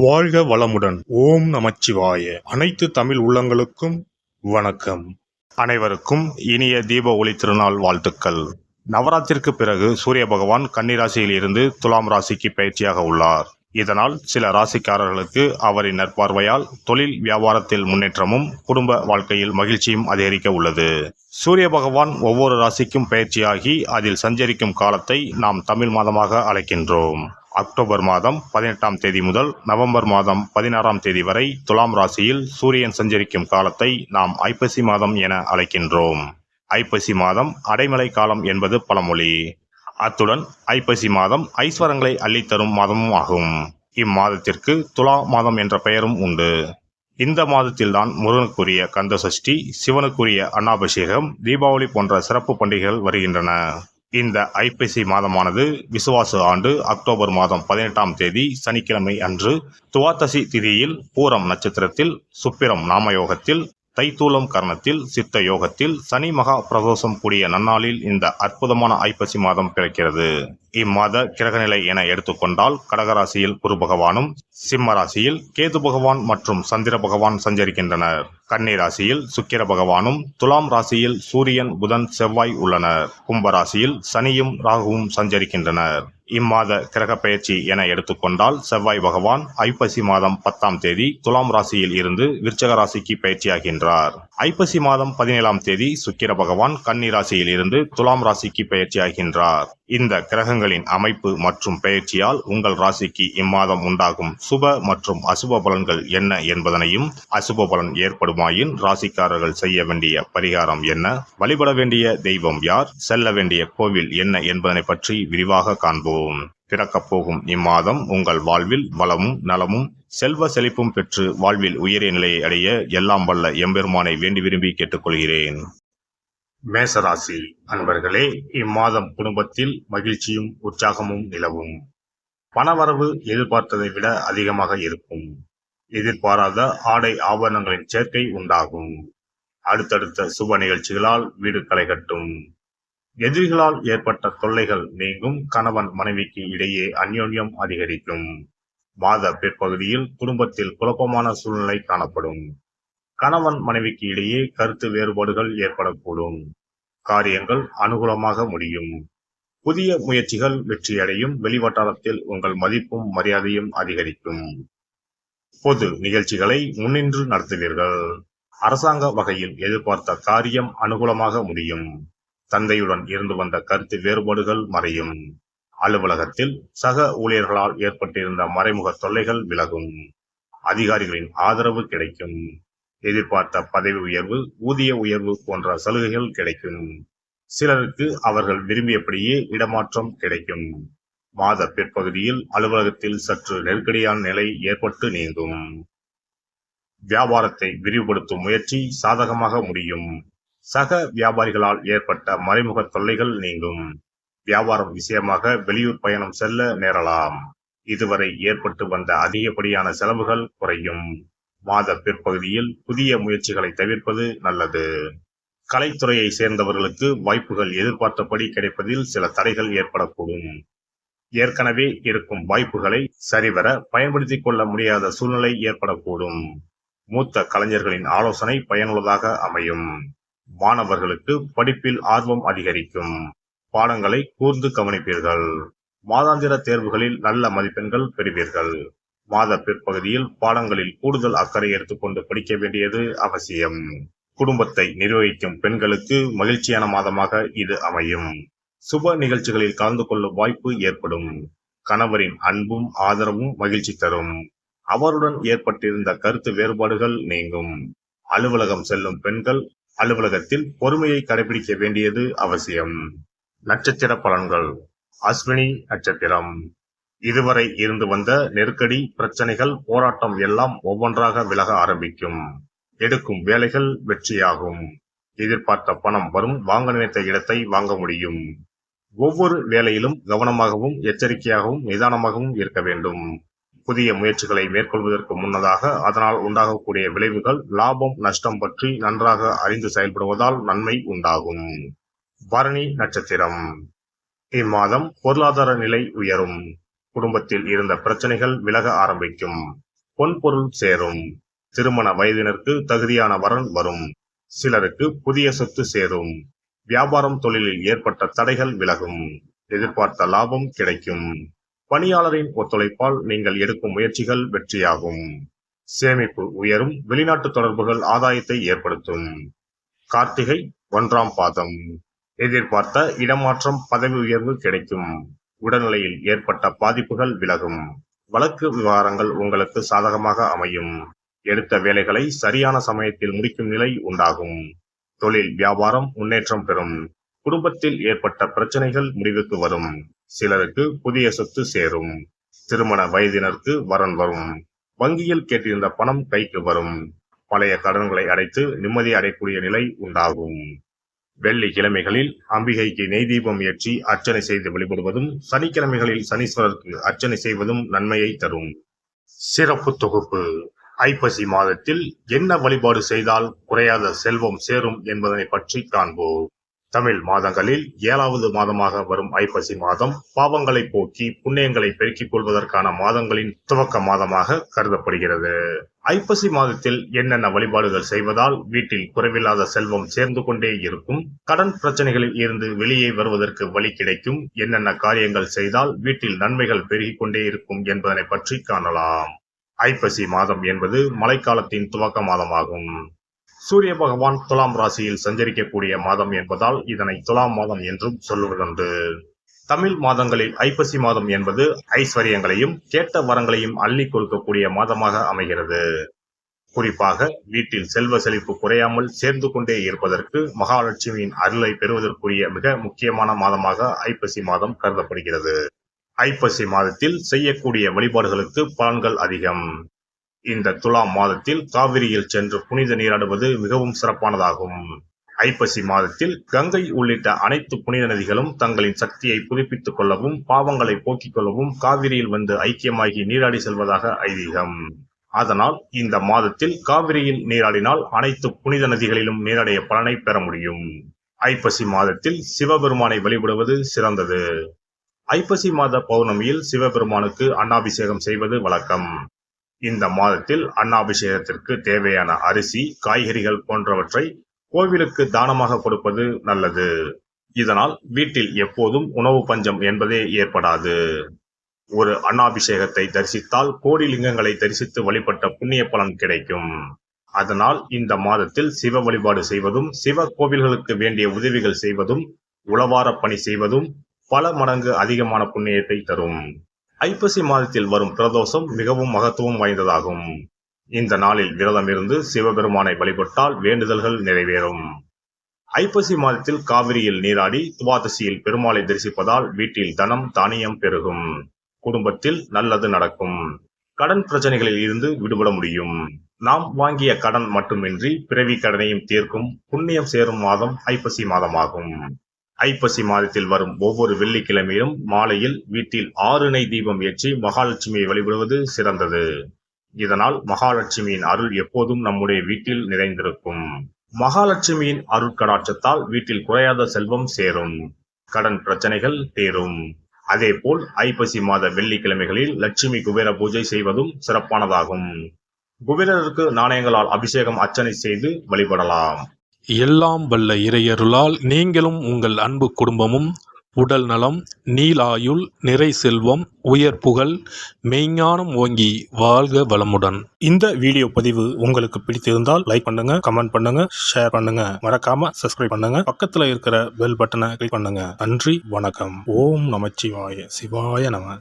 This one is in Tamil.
வாழ்க வளமுடன். ஓம் நமச்சிவாய. அனைத்து தமிழ் உள்ளங்களுக்கும் வணக்கம். அனைவருக்கும் இனிய தீப ஒளி திருநாள் வாழ்த்துக்கள். நவராத்திற்கு பிறகு சூரிய பகவான் கன்னி ராசியில் இருந்து துலாம் ராசிக்கு பயிற்சியாக உள்ளார். இதனால் சில ராசிக்காரர்களுக்கு அவரின் நற்பார்வையால் தொழில் வியாபாரத்தில் முன்னேற்றமும் குடும்ப வாழ்க்கையில் மகிழ்ச்சியும் அதிகரிக்க உள்ளது. சூரிய பகவான் ஒவ்வொரு ராசிக்கும் பயிற்சியாகி அதில் சஞ்சரிக்கும் காலத்தை நாம் தமிழ் மாதமாக அழைக்கின்றோம். அக்டோபர் மாதம் 18ஆம் தேதி முதல் நவம்பர் மாதம் 16ஆம் தேதி வரை துலாம் ராசியில் சூரியன் சஞ்சரிக்கும் காலத்தை நாம் ஐப்பசி மாதம் என அழைக்கின்றோம். ஐப்பசி மாதம் அடைமழை காலம் என்பது பழமொழி. அத்துடன் ஐப்பசி மாதம் ஐஸ்வரங்களை அள்ளித்தரும் மாதமும் ஆகும். இம்மாதத்திற்கு துலா மாதம் என்ற பெயரும் உண்டு. இந்த மாதத்தில்தான் முருகனுக்குரிய கந்த சஷ்டி, சிவனுக்குரிய அன்னாபிஷேகம், தீபாவளி போன்ற சிறப்பு பண்டிகைகள் வருகின்றன. இந்த ஐப்பசி மாதமானது விசுவாச ஆண்டு அக்டோபர் மாதம் 18ஆம் தேதி சனிக்கிழமை அன்று துவாதசி திதியில் பூரம் நட்சத்திரத்தில் சுப்பிரம் நாமயோகத்தில் தைத்தூலம் கர்ணத்தில் சித்த யோகத்தில் சனி மகா பிரதோஷம் கூடிய நன்னாளில் இந்த அற்புதமான ஐப்பசி மாதம் பிறக்கிறது. இம்மாத கிரகநிலை என எடுத்துக்கொண்டால் கடகராசியில் குரு பகவானும், சிம்ம ராசியில் கேது பகவான் மற்றும் சந்திர பகவான் சஞ்சரிக்கின்றனர். கன்னி ராசியில் சுக்கிர பகவானும், துலாம் ராசியில் சூரியன், புதன், செவ்வாய் உள்ளனர். கும்ப ராசியில் சனியும் ராகுவும் சஞ்சரிக்கின்றனர். இம்மாத கிரக பயிற்சி என எடுத்துக்கொண்டால் செவ்வாய் பகவான் ஐப்பசி மாதம் 10ஆம் தேதி துலாம் ராசியில் இருந்து விருச்சக ராசிக்கு பயிற்சியாகின்றார். ஐப்பசி மாதம் 17ஆம் தேதி சுக்கிர பகவான் கன்னி ராசியில் இருந்து துலாம் ராசிக்கு பயிற்சியாகின்றார். இந்த கிரகங்களின் அமைப்பு மற்றும் பயிற்சியால் உங்கள் ராசிக்கு இம்மாதம் உண்டாகும் சுப மற்றும் அசுப பலன்கள் என்ன என்பதனையும், அசுப பலன் ஏற்படுமாயின் ராசிக்காரர்கள் செய்ய வேண்டிய பரிகாரம் என்ன, வழிபட வேண்டிய தெய்வம் யார், செல்ல வேண்டிய கோவில் என்ன என்பதனை பற்றி விரிவாக காண்போம். பிறக்கப் போகும் இம்மாதம் உங்கள் வாழ்வில் வளமும் நலமும் செல்வ செழிப்பும் பெற்று வாழ்வில் உயரிய நிலையை அடைய எல்லாம் வல்ல எம்பெருமானை வேண்டி விரும்பி கேட்டுக்கொள்கிறேன். மேசராசி அன்பர்களே, இம்மாதம் குடும்பத்தில் மகிழ்ச்சியும் உற்சாகமும் நிலவும். பணவரவு எதிர்பார்த்ததை விட அதிகமாக இருக்கும். எதிர்பாராத ஆடை ஆபரணங்களின் சேர்க்கை உண்டாகும். அடுத்தடுத்த சுப நிகழ்ச்சிகளால் வீடு களை கட்டும். எதிரிகளால் ஏற்பட்ட தொல்லைகள் நீங்கும். கணவன் மனைவிக்கு இடையே அந்யோன்யம் அதிகரிக்கும். மாத பிற்பகுதியில் குடும்பத்தில் குழப்பமான சூழ்நிலை காணப்படும். கணவன் மனைவிக்கு இடையே கருத்து வேறுபாடுகள் ஏற்படக்கூடும். காரியங்கள் அனுகூலமாக முடியும். புதிய முயற்சிகள் வெற்றியடையும். வெளிவட்டாரத்தில் உங்கள் மதிப்பும் மரியாதையும் அதிகரிக்கும். பொது நிகழ்ச்சிகளை முன்னின்று நடத்துவீர்கள். அரசாங்க வகையில் எதிர்பார்த்த காரியம் அனுகூலமாக முடியும். தந்தையுடன் இருந்து வந்த கருத்து வேறுபாடுகள் மறையும். அலுவலகத்தில் சக ஊழியர்களால் ஏற்பட்டிருந்த மறைமுக தொல்லைகள் விலகும். அதிகாரிகளின் ஆதரவு கிடைக்கும். எதிர்பார்த்த பதவி உயர்வு, ஊதிய உயர்வு போன்ற சலுகைகள் கிடைக்கும். சிலருக்கு அவர்கள் விரும்பியபடியே இடமாற்றம் கிடைக்கும். மாத பிற்பகுதியில் அலுவலகத்தில் சற்று நெருக்கடியான நிலை ஏற்பட்டு நீங்கும். வியாபாரத்தை விரிவுபடுத்தும் முயற்சி சாதகமாக முடியும். சக வியாபாரிகளால் ஏற்பட்ட மறைமுக தொல்லைகள் நீங்கும். வியாபாரம் விஷயமாக வெளியூர் பயணம் செல்ல நேரலாம். இதுவரை ஏற்பட்டு வந்த அதிகப்படியான செலவுகள் குறையும். மாத பிற்பகுதியில் புதிய முயற்சிகளை தவிர்ப்பது நல்லது. கலைத்துறையை சேர்ந்தவர்களுக்கு வாய்ப்புகள் எதிர்பார்த்தபடி கிடைப்பதில் சில தடைகள் ஏற்படக்கூடும். ஏற்கனவே இருக்கும் வாய்ப்புகளை சரிவர பயன்படுத்திக் கொள்ள முடியாத சூழ்நிலை ஏற்படக்கூடும். மூத்த கலைஞர்களின் ஆலோசனை பயனுள்ளதாக அமையும். மாணவர்களுக்கு படிப்பில் ஆர்வம் அதிகரிக்கும். பாடங்களை கூர்ந்து கவனிப்பீர்கள். மாதாந்திர தேர்வுகளில் நல்ல மதிப்பெண்கள் பெறுவீர்கள். மாத பிற்பகுதியில் பாடங்களில் கூடுதல் அக்கறை எடுத்துக்கொண்டு படிக்க வேண்டியது அவசியம். குடும்பத்தை நிர்வகிக்கும் பெண்களுக்கு மகிழ்ச்சியான மாதமாக இது அமையும். சுப நிகழ்ச்சிகளில் கலந்து கொள்ளும் வாய்ப்பு ஏற்படும். கணவரின் அன்பும் ஆதரவும் மகிழ்ச்சி தரும். அவருடன் ஏற்பட்டிருந்த கருத்து வேறுபாடுகள் நீங்கும். அலுவலகம் செல்லும் பெண்கள் அலுவலகத்தில் பொறுமையை கடைபிடிக்க வேண்டியது அவசியம். நட்சத்திர பலன்கள். அஸ்வினி நட்சத்திரம். இதுவரை இருந்து வந்த நெருக்கடி, பிரச்சனைகள், போராட்டம் எல்லாம் ஒவ்வொன்றாக விலக ஆரம்பிக்கும். எடுக்கும் வேலைகள் வெற்றியாகும். எதிர்பார்த்த பணம் வரும். வாங்க நினைத்த இடத்தை வாங்க முடியும். ஒவ்வொரு வேலையிலும் கவனமாகவும் எச்சரிக்கையாகவும் நிதானமாகவும் இருக்க வேண்டும். புதிய முயற்சிகளை மேற்கொள்வதற்கு முன்னதாக அதனால் உண்டாகக்கூடிய விளைவுகள், லாபம் நஷ்டம் பற்றி நன்றாக அறிந்து செயல்படுவதால் நன்மை உண்டாகும். பரணி நட்சத்திரம். இம்மாதம் பொருளாதார நிலை உயரும். குடும்பத்தில் இருந்த பிரச்சனைகள் விலக ஆரம்பிக்கும். பொன்பொருள் சேரும். திருமண வயதினருக்கு தகுதியான வரன் வரும். சிலருக்கு புதிய சொத்து சேரும். வியாபாரம் தொழிலில் ஏற்பட்ட தடைகள் விலகும். எதிர்பார்த்த லாபம் கிடைக்கும். பணியாளரின் ஒத்துழைப்பால் நீங்கள் எடுக்கும் முயற்சிகள் வெற்றியாகும். சேமிப்பு உயரும். வெளிநாட்டு தொடர்புகள் ஆதாயத்தை ஏற்படுத்தும். கார்த்திகை 1ஆம் பாதம். எதிர்பார்த்த இடமாற்றம், பதவி உயர்வு கிடைக்கும். உடல்நிலையில் ஏற்பட்ட பாதிப்புகள் விலகும். வழக்கு விவகாரங்கள் உங்களுக்கு சாதகமாக அமையும். எடுத்த வேலைகளை சரியான சமயத்தில் முடிக்கும் நிலை உண்டாகும். தொழில் வியாபாரம் முன்னேற்றம் பெறும். குடும்பத்தில் ஏற்பட்ட பிரச்சனைகள் முடிவுக்கு வரும். சிலருக்கு புதிய சொத்து சேரும். திருமண வயதினருக்கு வரன் வரும். வங்கியில் கேட்டிருந்த பணம் கைக்கு வரும். பழைய கடன்களை அடைத்து நிம்மதி அடையக்கூடிய நிலை உண்டாகும். வெள்ளிக்கிழமைகளில் அம்பிகைக்கு நெய் தீபம் ஏற்றி அர்ச்சனை செய்து வழிபடுவதும், சனிக்கிழமைகளில் சனீஸ்வரருக்கு அர்ச்சனை செய்வதும் நன்மையை தரும். சிறப்பு தொகுப்பு. ஐப்பசி மாதத்தில் என்ன வழிபாடு செய்தால் குறையாத செல்வம் சேரும் என்பதனை பற்றி காண்போம். தமிழ் மாதங்களில் 7வது மாதமாக வரும் ஐப்பசி மாதம் பாவங்களை போக்கி புண்ணியங்களை பெருக்கிக் கொள்வதற்கான மாதங்களின் துவக்க மாதமாக கருதப்படுகிறது. ஐப்பசி மாதத்தில் என்னென்ன வழிபாடுகள் செய்வதால் வீட்டில் குறைவில்லாத செல்வம் சேர்ந்து கொண்டே இருக்கும், கடன் பிரச்சனைகளில் இருந்து வெளியே வருவதற்கு வழி கிடைக்கும், என்னென்ன காரியங்கள் செய்தால் வீட்டில் நன்மைகள் பெருகிக் கொண்டே இருக்கும் என்பதனை பற்றி காணலாம். ஐப்பசி மாதம் என்பது மழைக்காலத்தின் துவக்க மாதமாகும். சூரிய பகவான் துலாம் ராசியில் சஞ்சரிக்கக்கூடிய மாதம் என்பதால் இதனை துலாம் மாதம் என்றும் சொல்லுவதுண்டு. தமிழ் மாதங்களில் ஐப்பசி மாதம் என்பது ஐஸ்வர்யங்களையும் கேட்ட வரங்களையும் அள்ளி கொடுக்கக்கூடிய மாதமாக அமைகிறது. குறிப்பாக வீட்டில் செல்வ செழிப்பு குறையாமல் சேர்ந்து கொண்டே இருப்பதற்கு மகாலட்சுமியின் அருளை பெறுவதற்குரிய மிக முக்கியமான மாதமாக ஐப்பசி மாதம் கருதப்படுகிறது. ஐப்பசி மாதத்தில் செய்யக்கூடிய வழிபாடுகளுக்கு பலன்கள் அதிகம். இந்த துலாம் மாதத்தில் காவிரியில் சென்று புனித நீராடுவது மிகவும் சிறப்பானதாகும். ஐப்பசி மாதத்தில் கங்கை உள்ளிட்ட அனைத்து புனித நதிகளும் தங்களின் சக்தியை புதுப்பித்துக் கொள்ளவும் பாவங்களை போக்கிக் கொள்ளவும் காவிரியில் வந்து ஐக்கியமாகி நீராடி செல்வதாக ஐதீகம். அதனால் இந்த மாதத்தில் காவிரியில் நீராடினால் அனைத்து புனித நதிகளிலும் நீராடிய பலனை பெற முடியும். ஐப்பசி மாதத்தில் சிவபெருமானை வழிபடுவது சிறந்தது. ஐப்பசி மாத பௌர்ணமியில் சிவபெருமானுக்கு அன்னாபிஷேகம் செய்வது வழக்கம். இந்த மாதத்தில் அன்னாபிஷேகத்திற்கு தேவையான அரிசி, காய்கறிகள் போன்றவற்றை கோவிலுக்கு தானமாக கொடுப்பது நல்லது. இதனால் வீட்டில் எப்போதும் உணவு பஞ்சம் என்பதே ஏற்படாது. ஒரு அன்னாபிஷேகத்தை தரிசித்தால் கோடி லிங்கங்களை தரிசித்து வழிபட்ட புண்ணிய பலன் கிடைக்கும். அதனால் இந்த மாதத்தில் சிவ வழிபாடு செய்வதும், சிவ கோவில்களுக்கு வேண்டிய உதவிகள் செய்வதும், உளவார பணி செய்வதும் பல மடங்கு அதிகமான புண்ணியத்தை தரும். ஐப்பசி மாதத்தில் வரும் பிரதோஷம் மிகவும் மகத்துவம் வாய்ந்ததாகும். இந்த நாளில் விரதம் இருந்து சிவபெருமானை வழிபட்டால் வேண்டுதல்கள் நிறைவேறும். ஐப்பசி மாதத்தில் காவிரியில் நீராடி துவாதசியில் பெருமாளை தரிசிப்பதால் வீட்டில் தனம் தானியம் பெருகும். குடும்பத்தில் நல்லது நடக்கும். கடன் பிரச்சனைகளில் இருந்து விடுபட முடியும். நாம் வாங்கிய கடன் மட்டுமின்றி பிறவி கடனையும் தீர்க்கும் புண்ணியம் சேரும் மாதம் ஐப்பசி மாதமாகும். ஐப்பசி மாதத்தில் வரும் ஒவ்வொரு வெள்ளிக்கிழமையிலும் மாலையில் வீட்டில் 6 நெய் தீபம் ஏற்றி மகாலட்சுமியை வழிபடுவது சிறந்தது. இதனால் மகாலட்சுமியின் அருள் எப்போதும் நம்முடைய வீட்டில் நிறைந்திருக்கும். மகாலட்சுமியின் அருட்கடாட்சத்தால் வீட்டில் குறையாத செல்வம் சேரும். கடன் பிரச்சனைகள் தீரும். அதேபோல் ஐப்பசி மாத வெள்ளிக்கிழமைகளில் லட்சுமி குபேர பூஜை செய்வதும் சிறப்பானதாகும். குபேரருக்கு நாணயங்களால் அபிஷேகம் அர்ச்சனை செய்து வழிபடலாம். எல்லாம் வல்ல இறையருளால் நீங்களும் உங்கள் அன்பு குடும்பமும் உடல் நலம், நீலாயுள், நிறை செல்வம், உயர் புகழ், மெய்ஞானம் ஓங்கி வாழ்க வளமுடன். இந்த வீடியோ பதிவு உங்களுக்கு பிடித்திருந்தால் லைக் பண்ணுங்க, கமெண்ட் பண்ணுங்க, ஷேர் பண்ணுங்க, மறக்காம சப்ஸ்கிரைப் பண்ணுங்க, பக்கத்துல இருக்கிற பெல் பட்டனை கிளிக் பண்ணுங்க. நன்றி, வணக்கம். ஓம் நமச்சிவாய. சிவாய நம.